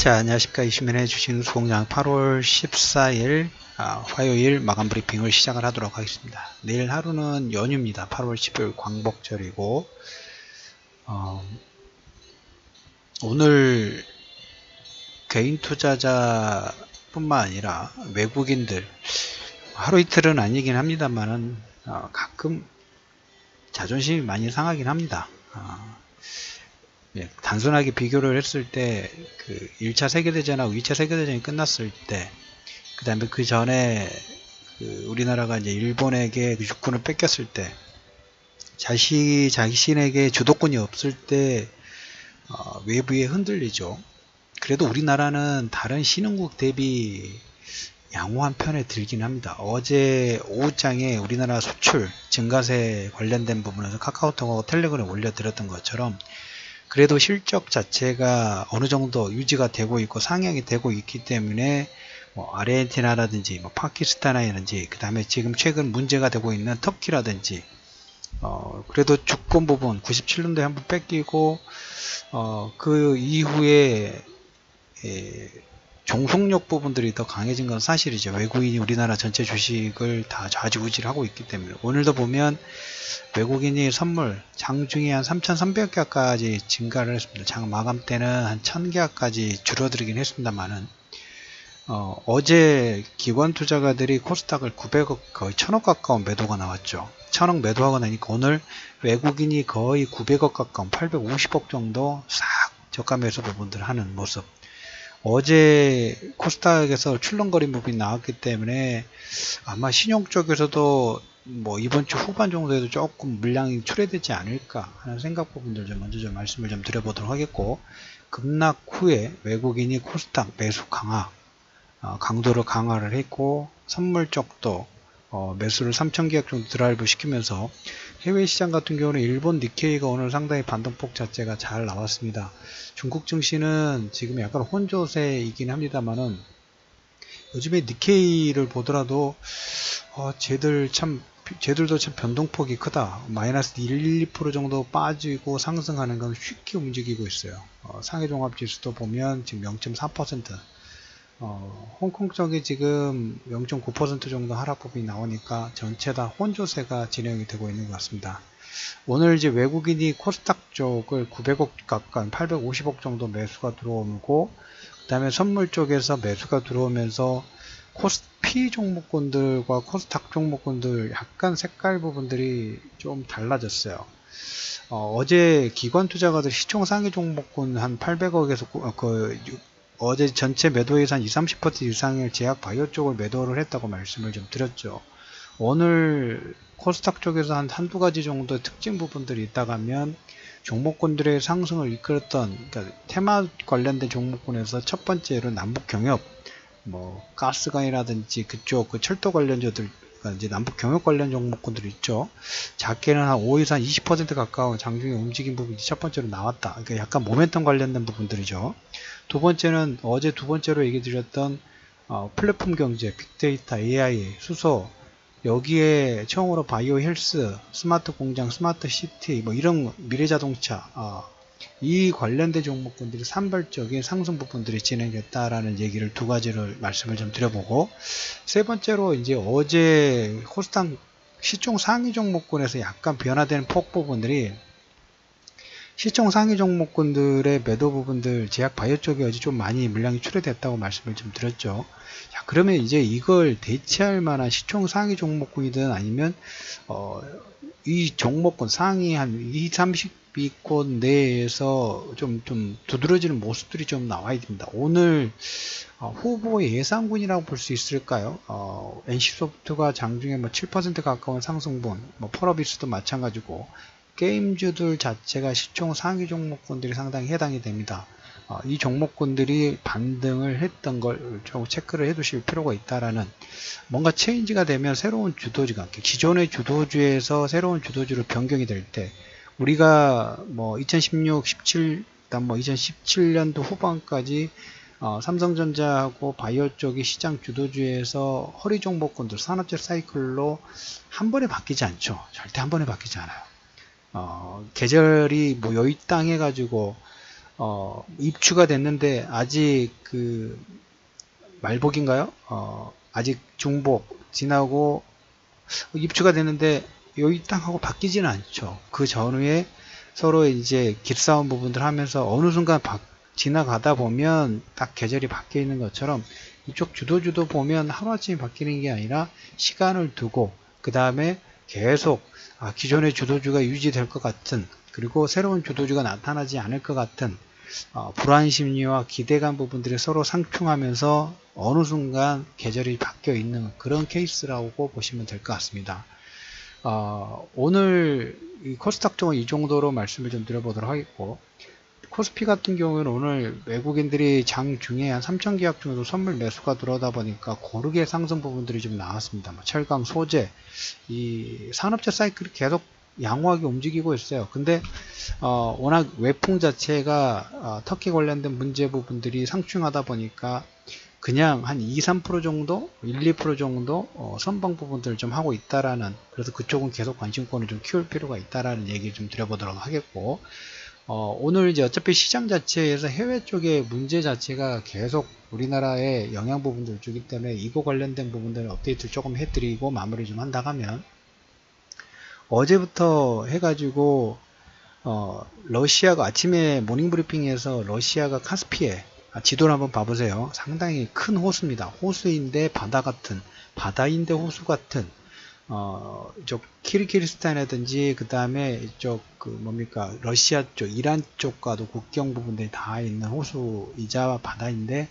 자, 안녕하십니까. 이슈맨의 주식뉴스공장 8월 14일 화요일 마감 브리핑을 시작을 하도록 하겠습니다. 내일 하루는 연휴입니다. 8월 10일 광복절이고 오늘 개인 투자자 뿐만 아니라 외국인들 하루 이틀은 아니긴 합니다만은 가끔 자존심이 많이 상하긴 합니다. 단순하게 비교를 했을 때 그 1차 세계대전하고 2차 세계대전이 끝났을 때, 그 다음에 그 전에 우리나라가 이제 일본에게 그 육군을 뺏겼을 때, 자신에게 주도권이 없을 때 외부에 흔들리죠. 그래도 우리나라는 다른 신흥국 대비 양호한 편에 들긴 합니다. 어제 오후장에 우리나라 수출 증가세 관련된 부분에서 카카오톡하고 텔레그램에 올려드렸던 것처럼 그래도 실적 자체가 어느 정도 유지가 되고 있고 상향이 되고 있기 때문에 아르헨티나라든지 파키스탄이라든지 그 다음에 지금 최근 문제가 되고 있는 터키라든지 그래도 주권 부분 97년도에 한번 뺏기고 그 이후에 종속력 부분들이 더 강해진 건 사실이죠. 외국인이 우리나라 전체 주식을 다 좌지우지를 하고 있기 때문에 오늘도 보면 외국인이 선물 장중에 한 3,300개까지 증가를 했습니다. 장 마감 때는 한 1,000개까지 줄어들긴 했습니다만은 어제 기관 투자가들이 코스닥을 900억 거의 1,000억 가까운 매도가 나왔죠. 1,000억 매도하고 나니까 오늘 외국인이 거의 900억 가까운 850억 정도 싹 저가 매수 부분들 하는 모습. 어제 코스닥에서 출렁거림 부분이 나왔기 때문에 아마 신용 쪽에서도 이번 주 후반 정도에도 조금 물량이 출회되지 않을까 하는 생각 부분들 먼저 말씀을 드려보도록 하겠고, 급락 후에 외국인이 코스닥 매수 강화, 강도를 강화를 했고 선물 쪽도 매수를 3,000계약 정도 드라이브 시키면서 해외 시장 같은 경우는 일본 니케이가 오늘 상당히 반등폭 자체가 잘 나왔습니다. 중국 증시는 지금 약간 혼조세이긴 합니다만은 요즘에 니케이를 보더라도 쟤들도 참 변동폭이 크다. 마이너스 1, 2% 정도 빠지고 상승하는 건 쉽게 움직이고 있어요. 상해종합지수도 보면 지금 0.4%, 홍콩 쪽이 지금 0.9% 정도 하락 부분이 나오니까 전체 다 혼조세가 진행이 되고 있는 것 같습니다. 오늘 이제 외국인이 코스닥 쪽을 900억 가까운 850억 정도 매수가 들어오고, 그 다음에 선물 쪽에서 매수가 들어오면서 코스피 종목군들과 코스닥 종목군들 약간 색깔 부분들이 좀 달라졌어요. 어제 기관 투자가들 시총 상위 종목군 한 800억에서 어제 전체 매도에서 한 20-30% 이상의 제약 바이오 쪽을 매도를 했다고 말씀을 좀 드렸죠. 오늘 코스닥 쪽에서 한두 가지 정도의 특징 부분들이 있다가면 종목군들의 상승을 이끌었던, 그러니까 테마 관련된 종목군에서 첫 번째로 남북경협, 가스관이라든지 그쪽 철도 관련주들, 이제 남북 경협 관련 종목군들이 있죠. 작게는 한 5에서 한 20% 가까운 장중에 움직임 부분이 첫 번째로 나왔다. 그러니까 약간 모멘텀 관련된 부분들이죠. 두 번째는 어제 두 번째로 얘기 드렸던 플랫폼 경제, 빅데이터, AI, 수소, 여기에 처음으로 바이오 헬스, 스마트 공장, 스마트 시티, 이런 미래자동차, 이 관련된 종목군들이 산발적인 상승 부분들이 진행됐다라는 얘기를 두 가지를 말씀을 좀 드려보고, 세 번째로 이제 어제 코스닥 시총 상위 종목군에서 약간 변화되는 폭 부분들이 시총 상위 종목군들의 매도 부분들 제약 바이오 쪽에 어제 좀 많이 물량이 출회됐다고 말씀을 좀 드렸죠. 자, 그러면 이제 이걸 대체할 만한 시총 상위 종목군이든 아니면 이 종목군 상위 한 20-30위권 내에서 좀 두드러지는 모습들이 좀 나와야 됩니다. 오늘 후보 예상군이라고 볼 수 있을까요? NC소프트가 장중에 7% 가까운 상승분, 펄어비스도 마찬가지고 게임주들 자체가 시총 상위 종목군들이 상당히 해당이 됩니다. 이 종목군들이 반등을 했던 걸 좀 체크를 해 두실 필요가 있다라는, 뭔가 체인지가 되면 새로운 주도주가, 기존의 주도주에서 새로운 주도주로 변경이 될 때, 우리가 2016, 17, 2017년도 후반까지 삼성전자하고 바이오 쪽이 시장 주도주에서 허리 종목군들 산업재 사이클로 한 번에 바뀌지 않죠. 절대 한 번에 바뀌지 않아요. 계절이 여의땅 해가지고 입추가 됐는데 아직 그 말복인가요? 아직 중복 지나고 입추가 됐는데 여기 딱 하고 바뀌지는 않죠. 그 전후에 서로 이제 기싸움 부분들 하면서 어느 순간 지나가다 보면 딱 계절이 바뀌어 있는 것처럼 이쪽 주도주도 보면 하루아침에 바뀌는 게 아니라 시간을 두고 그 다음에 계속 기존의 주도주가 유지될 것 같은, 그리고 새로운 주도주가 나타나지 않을 것 같은 불안 심리와 기대감 부분들이 서로 상충하면서 어느 순간 계절이 바뀌어 있는 그런 케이스라고 보시면 될 것 같습니다. 오늘 이 코스닥 쪽은 이 정도로 말씀을 좀 드려보도록 하겠고, 코스피 같은 경우는 오늘 외국인들이 장 중에 한 3천 계약 정도 선물 매수가 들어오다 보니까 고르게 상승 부분들이 좀 나왔습니다. 철강, 소재, 이 산업재 사이클이 계속 양호하게 움직이고 있어요. 근데 워낙 외풍 자체가 터키 관련된 문제 부분들이 상충하다 보니까 그냥 한 2-3% 정도, 1-2% 정도 선방 부분들을 좀 하고 있다라는, 그래서 그쪽은 계속 관심권을 좀 키울 필요가 있다라는 얘기를 좀 드려보도록 하겠고, 오늘 이제 어차피 시장 자체에서 해외 쪽의 문제 자체가 계속 우리나라에 영향 부분들 주기 때문에 이거 관련된 부분들 업데이트를 조금 해드리고 마무리 좀 한다 하면, 어제부터 해가지고 러시아가 아침에 모닝브리핑에서 러시아가 카스피해 지도를 한번 봐보세요. 상당히 큰 호수입니다. 호수인데 바다 같은, 바다인데 호수 같은, 이쪽 키르기스탄이라든지 그 다음에 이쪽 그 뭡니까 러시아 쪽, 이란 쪽과도 국경 부분들이 다 있는 호수이자 바다인데,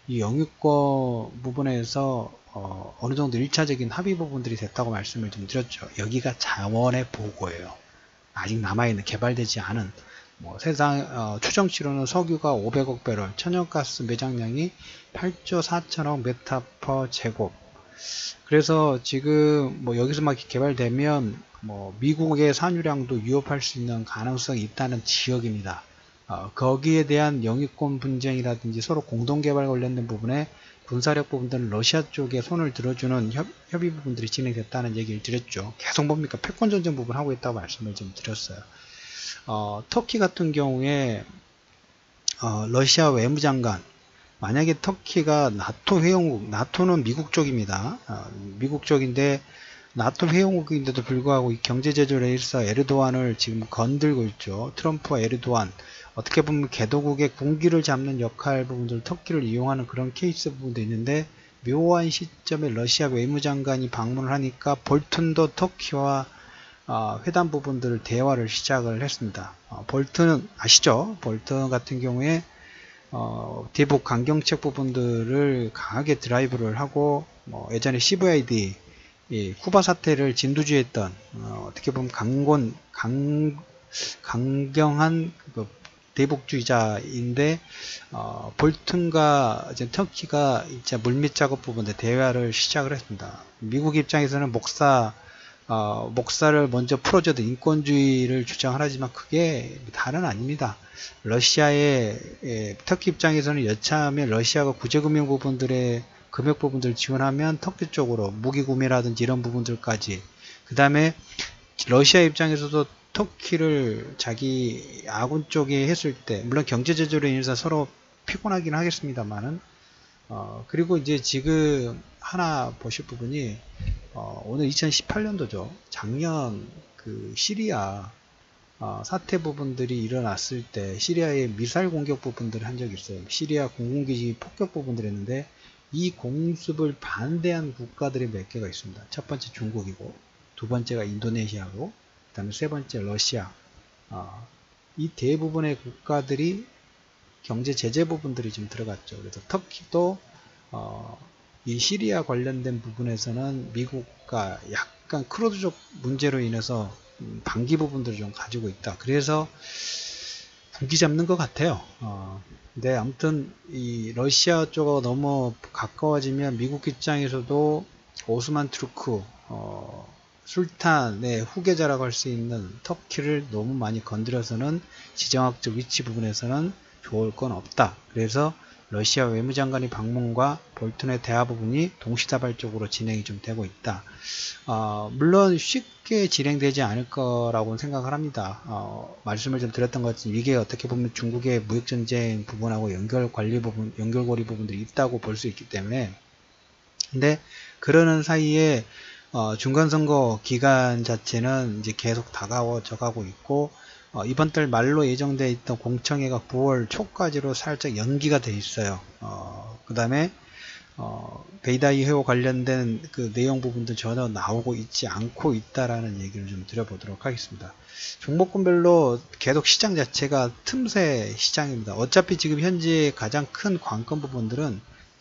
이 영유권 부분에서 어느 정도 1차적인 합의 부분들이 됐다고 말씀을 좀 드렸죠. 여기가 자원의 보고예요. 아직 남아있는 개발되지 않은 세상 추정치로는 석유가 500억 배럴, 천연가스 매장량이 8조 4천억 메타 퍼 제곱. 그래서 지금 여기서 막 개발되면 미국의 산유량도 위협할 수 있는 가능성이 있다는 지역입니다. 거기에 대한 영유권 분쟁이라든지 서로 공동개발 관련된 부분에 군사력 부분들은 러시아 쪽에 손을 들어주는 협의 부분들이 진행됐다는 얘기를 드렸죠. 계속 뭡니까 패권전쟁 부분 하고 있다고 말씀을 좀 드렸어요. 터키 같은 경우에 러시아 외무장관, 만약에 터키가 나토 회원국, 나토는 미국 쪽입니다. 미국 쪽인데 나토 회원국인데도 불구하고 이 경제 제조에 있어 에르도안을 지금 건들고 있죠. 트럼프와 에르도안, 어떻게 보면 개도국의 군기를 잡는 역할 부분들, 터키를 이용하는 그런 케이스 부분도 있는데, 묘한 시점에 러시아 외무장관이 방문을 하니까 볼튼도 터키와 회담 부분들을 대화를 시작을 했습니다. 볼튼은 아시죠? 볼튼 같은 경우에 대북 강경책 부분들을 강하게 드라이브를 하고, 예전에 CVID 쿠바 사태를 진두지휘했던 어떻게 보면 강경한 대북주의자인데, 볼튼과 이제 터키가 이제 물밑 작업 부분에 대화를 시작을 했습니다. 미국 입장에서는 목사를 먼저 풀어줘도 인권주의를 주장을 하지만 그게 다는 아닙니다. 러시아의 터키 입장에서는 여차하면 러시아가 구제금융 부분들의 금액 부분들을 지원하면 터키 쪽으로 무기 구매라든지 이런 부분들까지, 그 다음에 러시아 입장에서도 터키를 자기 아군 쪽에 했을 때, 물론 경제 제조로 인해서 서로 피곤하긴 하겠습니다만은, 그리고 이제 지금 하나 보실 부분이, 오늘 2018년도죠. 작년 그 시리아 사태 부분들이 일어났을 때 시리아의 미사일 공격 부분들을 한 적이 있어요. 시리아 공군기지 폭격 부분들을 했는데, 이 공습을 반대한 국가들이 몇 개가 있습니다. 첫 번째 중국이고, 두 번째가 인도네시아고, 그 다음에 세 번째 러시아. 이 대부분의 국가들이 경제 제재 부분들이 좀 들어갔죠. 그래서 터키도 이 시리아 관련된 부분에서는 미국과 약간 크루드적 문제로 인해서 방기 부분들을 좀 가지고 있다. 그래서 분기 잡는 것 같아요. 근데 아무튼 이 러시아 쪽으로 너무 가까워지면 미국 입장에서도 오스만 투르크 술탄의 후계자라고 할 수 있는 터키를 너무 많이 건드려서는 지정학적 위치 부분에서는 좋을 건 없다. 그래서 러시아 외무장관의 방문과 볼튼의 대화 부분이 동시다발적으로 진행이 좀 되고 있다. 물론 쉽게 진행되지 않을 거라고 생각을 합니다. 말씀을 좀 드렸던 것 같지만 이게 어떻게 보면 중국의 무역전쟁 부분하고 연결고리 부분들이 있다고 볼 수 있기 때문에. 근데 그러는 사이에 중간선거 기간 자체는 이제 계속 다가워져 가고 있고, 이번 달 말로 예정되어 있던 공청회가 9월 초까지로 살짝 연기가 돼 있어요. 그 다음에 베이다이 회호 관련된 그 내용 부분도 전혀 나오고 있지 않고 있다라는 얘기를 좀 드려보도록 하겠습니다. 종목군별로 계속 시장 자체가 틈새 시장입니다. 어차피 지금 현재 가장 큰 관건 부분들은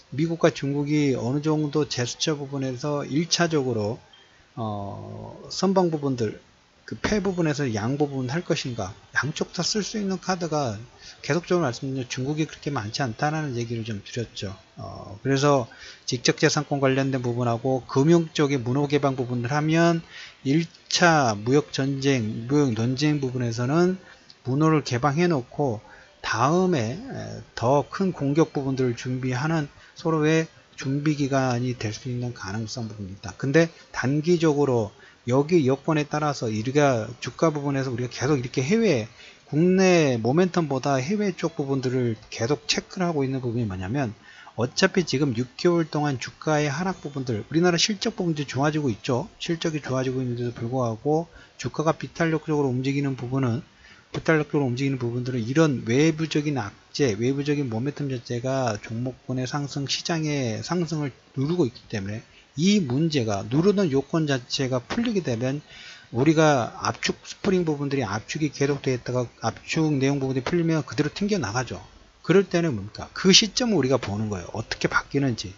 미국과 중국이 어느 정도 제스처 부분에서 1차적으로 선방 부분들, 그 패 부분에서 양 부분 할 것인가, 양쪽 다 쓸 수 있는 카드가 계속적으로 말씀드린 중국이 그렇게 많지 않다는 얘기를 좀 드렸죠. 그래서 직접재산권 관련된 부분하고 금융 쪽의 문호 개방 부분을 하면 1차 무역 전쟁, 무역 논쟁 부분에서는 문호를 개방해 놓고 다음에 더 큰 공격 부분들을 준비하는 서로의 준비 기간이 될 수 있는 가능성 부분이 있다. 근데 단기적으로 여기 여건에 따라서 우리가 주가 부분에서 우리가 계속 이렇게 국내 모멘텀보다 해외 쪽 부분들을 계속 체크를 하고 있는 부분이 뭐냐면, 어차피 지금 6개월 동안 주가의 하락 부분들, 우리나라 실적 부분도 좋아지고 있죠. 실적이 좋아지고 있는데도 불구하고 주가가 비탄력적으로 움직이는 부분들은 이런 외부적인 악재, 외부적인 모멘텀 자체가 종목군의 상승, 시장의 상승을 누르고 있기 때문에 이 문제가, 누르는 요건 자체가 풀리게 되면 우리가 압축 스프링 부분들이 압축이 계속되어 있다가 압축 내용 부분이 풀리면 그대로 튕겨 나가죠. 그럴 때는 뭡니까? 그 시점을 우리가 보는 거예요. 어떻게 바뀌는지.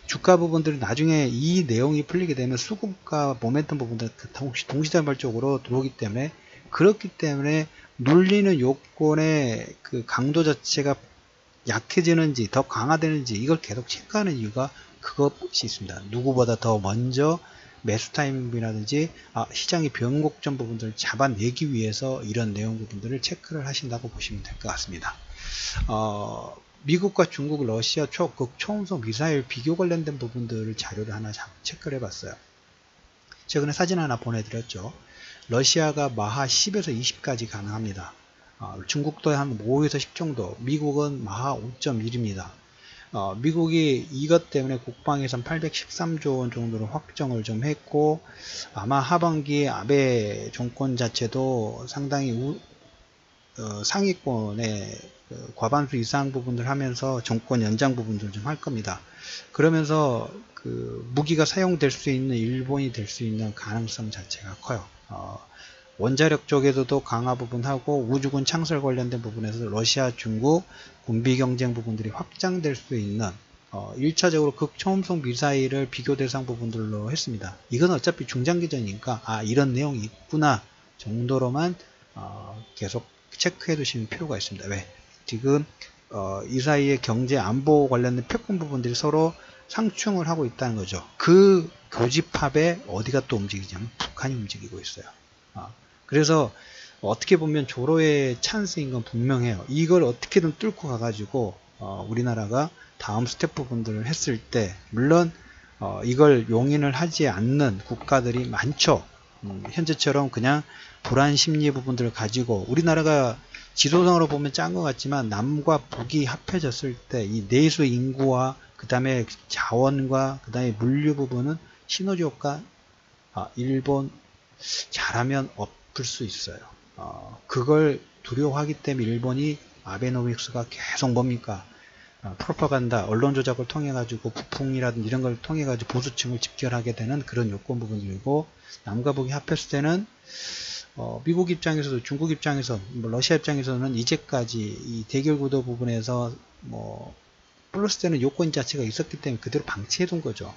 주가 부분들이 나중에 이 내용이 풀리게 되면 수급과 모멘텀 부분들 동시다발적으로 들어오기 때문에, 그렇기 때문에 눌리는 요건의 그 강도 자체가 약해지는지 더 강화되는지 이걸 계속 체크하는 이유가 그것이 있습니다. 누구보다 더 먼저 매수 타이밍이라든지 시장의 변곡점 부분들을 잡아내기 위해서 이런 내용 부분들을 체크를 하신다고 보시면 될 것 같습니다. 미국과 중국, 러시아 초음속 미사일 비교 관련된 부분들을 자료를 하나 체크를 해봤어요. 최근에 사진 하나 보내드렸죠. 러시아가 마하 10에서 20까지 가능합니다. 중국도 한 5에서 10 정도, 미국은 마하 5.1입니다. 미국이 이것 때문에 국방예산 813조 원 정도로 확정을 좀 했고, 아마 하반기에 아베 정권 자체도 상당히 상위권의 과반수 이상 부분들 하면서 정권 연장 부분들 좀 할 겁니다. 그러면서 그 무기가 사용될 수 있는 일본이 될 수 있는 가능성 자체가 커요. 원자력 쪽에서도 강화 부분하고 우주군 창설 관련된 부분에서 러시아, 중국 군비 경쟁 부분들이 확장될 수 있는 1차적으로 극초음속 미사일을 비교 대상 부분들로 했습니다. 이건 어차피 중장기전이니까 이런 내용이 있구나 정도로만 계속 체크해 두시는 필요가 있습니다. 왜? 지금 이 사이에 경제 안보 관련된 패권 부분들이 서로 상충을 하고 있다는 거죠. 그 교집합에 어디가 또 움직이냐면 북한이 움직이고 있어요. 그래서 어떻게 보면 조로의 찬스인 건 분명해요. 이걸 어떻게든 뚫고 가가지고 우리나라가 다음 스텝 부분들을 했을 때, 물론 이걸 용인을 하지 않는 국가들이 많죠. 현재처럼 그냥 불안 심리 부분들을 가지고, 우리나라가 지도상으로 보면 짠 것 같지만 남과 북이 합해졌을 때 이 내수 인구와 그 다음에 자원과 그 다음에 물류 부분은 시너지 효과, 일본 잘하면 엎을 수 있어요. 그걸 두려워하기 때문에 일본이 아베노믹스가 계속 뭡니까? 프로파간다, 언론 조작을 통해 가지고 부풍이라든지 이런 걸 통해 가지고 보수층을 집결하게 되는 그런 요건 부분들이고, 남과 북이 합했을 때는 미국 입장에서도 중국 입장에서 러시아 입장에서는 이제까지 이 대결 구도 부분에서 플러스 되는 요건 자체가 있었기 때문에 그대로 방치해 둔 거죠.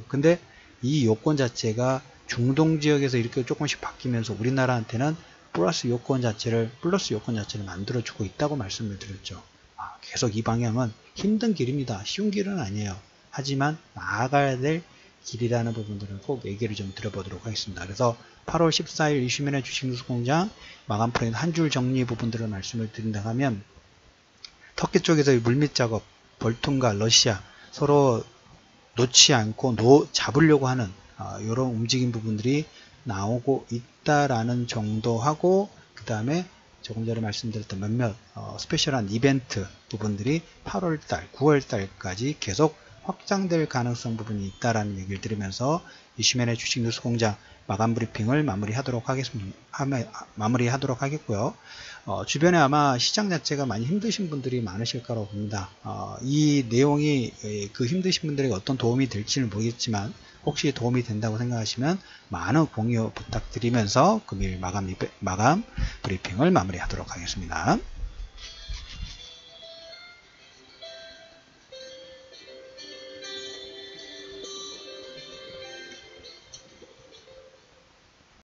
근데 이 요건 자체가 중동 지역에서 이렇게 조금씩 바뀌면서 우리나라한테는 플러스 요건 자체를 만들어주고 있다고 말씀을 드렸죠. 계속 이 방향은 힘든 길입니다. 쉬운 길은 아니에요. 하지만 나아가야 될 길이라는 부분들을 꼭 얘기를 좀 드려보도록 하겠습니다. 그래서 8월 14일 이슈면의 주식뉴스공장 마감 프레임 한 줄 정리 부분들을 말씀을 드린다 하면, 터키 쪽에서 물밑 작업 볼튼과 러시아 서로 놓지 않고 잡으려고 하는 이런 움직임 부분들이 나오고 있다라는 정도 하고, 그 다음에 조금 전에 말씀드렸던 몇몇 스페셜한 이벤트 부분들이 8월달, 9월달까지 계속 확장될 가능성 부분이 있다라는 얘기를 드리면서 이슈맨의 주식 뉴스 공장 마감 브리핑을 마무리하도록 하겠고요. 주변에 아마 시장 자체가 많이 힘드신 분들이 많으실 거라고 봅니다. 이 내용이 그 힘드신 분들에게 어떤 도움이 될지는 모르겠지만, 혹시 도움이 된다고 생각하시면 많은 공유 부탁드리면서 금일 마감 브리핑을 마무리하도록 하겠습니다.